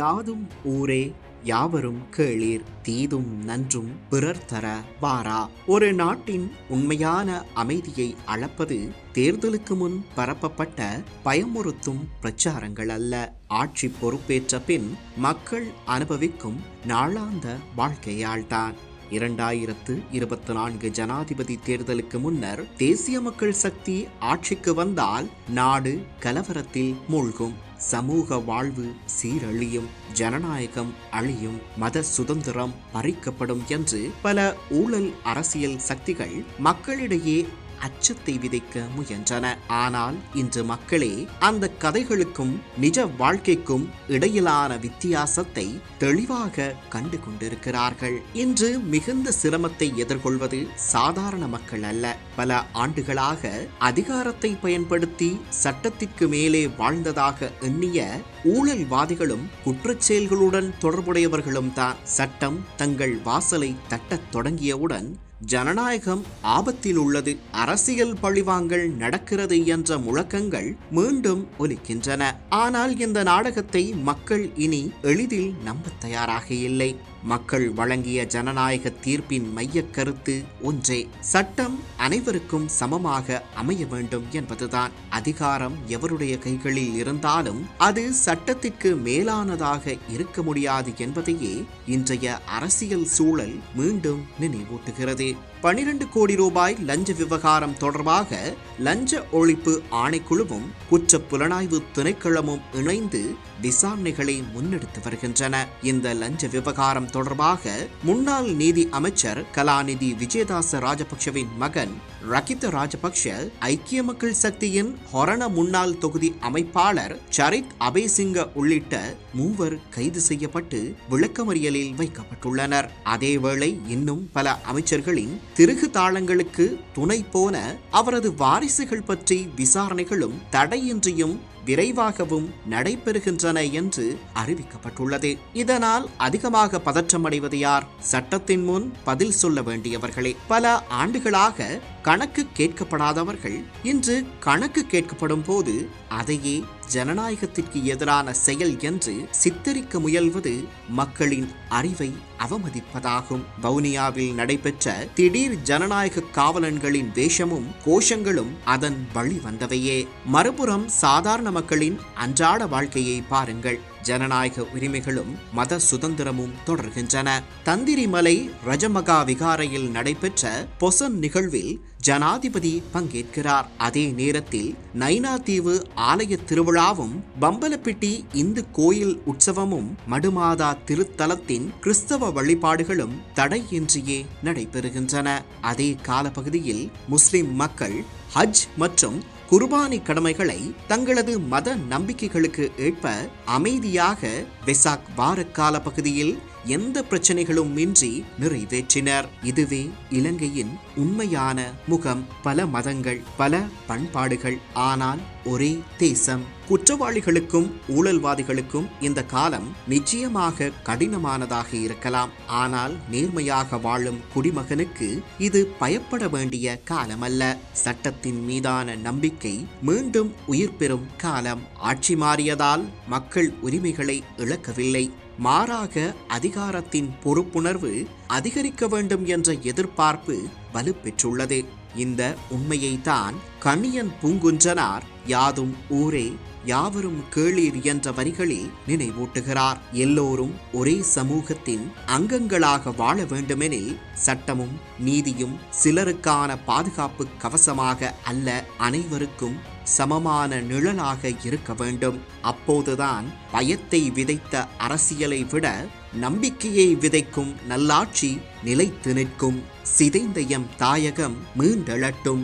யாதும் ஊரே யாவரும் கேளீர் தீதும் நன்றும் பிறர் தர வாரா. ஒரு நாட்டின் உண்மையான அமைதியை அளப்பது தேர்தலுக்கு முன் பரப்பப்பட்ட பயமுறுத்தும் பிரச்சாரங்கள் அல்ல, ஆட்சி பொறுப்பேற்ற பின் மக்கள் அனுபவிக்கும் நாளாந்த வாழ்க்கையால்தான். 2024 ஜனாதிபதி தேர்தலுக்கு முன்னர் தேசிய மக்கள் சக்தி ஆட்சிக்கு வந்தால் நாடு கலவரத்தில் மூழ்கும், சமூக வாழ்வு சீரழியும், ஜனநாயகம் அழியும், மத சுதந்திரம் பறிக்கப்படும் என்று பல ஊழல் அரசியல் சக்திகள் மக்களிடையே அச்சத்தை விதைக்க முயன்றன. ஆனால் இன்று மக்களே அந்த கதைகளுக்கும் நிஜ வாழ்க்கைக்கும் இடையிலான வித்தியாசத்தை தெளிவாக கண்டு கொண்டிருக்கிறார்கள். இன்று மிகுந்த சிரமத்தை எதிர்கொள்வது சாதாரண மக்கள் அல்ல, பல ஆண்டுகளாக அதிகாரத்தை பயன்படுத்தி சட்டத்திற்கு மேலே வாழ்ந்ததாக எண்ணிய ஊழல்வாதிகளும் குற்றச்செயல்களுடன் தொடர்புடையவர்களும் தான். சட்டம் தங்கள் வாசலை தட்டத் தொடங்கியவுடன் ஜனநாயகம் ஆபத்தில் உள்ளது, அரசியல் பழிவாங்கல் நடக்கிறது என்ற முழக்கங்கள் மீண்டும் ஒலிக்கின்றன. ஆனால் இந்த நாடகத்தை மக்கள் இனி எளிதில் நம்ப தயாராக இல்லை. மக்கள் வழங்கிய ஜனநாயக தீர்ப்பின் மைய கருத்து ஒன்றே, சட்டம் அனைவருக்கும் சமமாக அமைய வேண்டும் என்பதுதான். அதிகாரம் எவருடைய கைகளில் இருந்தாலும் அது சட்டத்திற்கு மேலானதாக இருக்க முடியாது என்பதையே இன்றைய அரசியல் சூழல் மீண்டும் நினைவூட்டுகிறது. 12 கோடி ரூபாய் லஞ்ச விவகாரம் தொடர்பாக லஞ்ச ஒழிப்பு ஆணைக்குழுவும் குற்ற புலனாய்வு திணைக்களமும் இணைந்து விசாரணைகளை முன்னெடுத்து வருகின்றன. இந்த லஞ்ச விவகாரம் தொடர்பாக முன்னாள் நீதி அமைச்சர் கலாநிதி விஜயதாச ராஜபக்ஷவின் மகன் ரகித ராஜபக்ஷ, ஐக்கிய மக்கள் சக்தியின் ஹொரண முன்னாள் தொகுதி அமைப்பாளர் சரித் அபேசிங்க உள்ளிட்ட 3 கைது செய்யப்பட்டு விளக்கமறியலில் வைக்கப்பட்டுள்ளனர். அதேவேளை இன்னும் பல அமைச்சர்களின் திருகு தாளங்களுக்கு துணை போன அவரது வாரிசுகள் பற்றி விசாரணைகளும் தடையின்றியும் விரைவாகவும் நடைபெறுகின்றன என்று அறிவிக்கப்பட்டுள்ளது. இதனால் அதிகமாக பதற்றமடைவது யார்? சட்டத்தின் முன் பதில் சொல்ல வேண்டியவர்களே. பல ஆண்டுகளாக கணக்கு கேட்கப்படாதவர்கள் இன்று கணக்கு கேட்கப்படும் போது அதையே ஜனநாயகத்திற்கு எதிரான செயல் என்று சித்தரிக்க முயல்வது மக்களின் அறிவை அவமதிப்பதாகும். வவுனியாவில் நடைபெற்ற திடீர் ஜனநாயக காவலன்களின் வேஷமும் கோஷங்களும் அதன் வழி வந்தவையே. மறுபுறம் சாதாரண மக்களின் அன்றாட வாழ்க்கையை பாருங்கள். ஜனநாயக உரிமைகளும் மத சுதந்திரமும் தொடர்கின்றன. தந்திரிமலை ரஜமகா விகாரையில் நடைபெற்ற பொசன் நிகழ்வில் ஜனாதிபதி பங்கேற்கிறார். அதே நேரத்தில் நைனா தீவு ஆலய திருவிழாவும் பம்பலப்பிட்டி இந்து கோயில் உற்சவமும் மடுமாதா திருத்தலத்தின் கிறிஸ்தவ வழிபாடுகளும் தடையின்றியே நடைபெறுகின்றன. அதே காலப்பகுதியில் முஸ்லிம் மக்கள் ஹஜ் மற்றும் குர்பானி கடமைகளை தங்களது மத நம்பிக்கைகளுக்கு ஏற்ப அமைதியாக வெசாக் வாரக்கால பகுதியில் எந்த பிரச்சனைகளும் இன்றி நிறைவேற்றினர். இதுவே இலங்கையின் உண்மையான முகம். பல மதங்கள், பல பண்பாடுகள், ஆனால் ஒரே தேசம். குற்றவாளிகளுக்கும் ஊழல்வாதிகளுக்கும் இந்த காலம் நிச்சயமாக கடினமானதாக இருக்கலாம். ஆனால் நேர்மையாக வாழும் குடிமகனுக்கு இது பயப்பட வேண்டிய காலமல்ல. சட்டத்தின் மீதான நம்பிக்கை மீண்டும் உயிர் பெறும் காலம். ஆட்சி மாறியதால் மக்கள் உரிமைகளை இழக்கவில்லை, மாறாக அதிகாரத்தின் பொறுப்புணர்வு அதிகரிக்க வேண்டும் என்ற எதிர்பார்ப்பு வலுப்பெற்றுள்ளது. இந்த உண்மையை தான் கண்ணியன் பூங்குன்றனார் யாதும் ஊரே யாவரும் கேளீர் என்ற வரிகளில் நினைவூட்டுகிறார். எல்லோரும் ஒரே சமூகத்தின் அங்கங்களாக வாழ வேண்டுமெனில் சட்டமும் நீதியும் சிலருக்கான பாதுகாப்பு கவசமாக அல்ல, அனைவருக்கும் சமமான நிழலாக இருக்க வேண்டும். அப்போதுதான் பயத்தை விதைத்த அரசியலை விட நம்பிக்கையை விதைக்கும் நல்லாட்சி நிலைத்து நிற்கும். சிதைந்த எம் தாயகம் மீண்டெழட்டும்.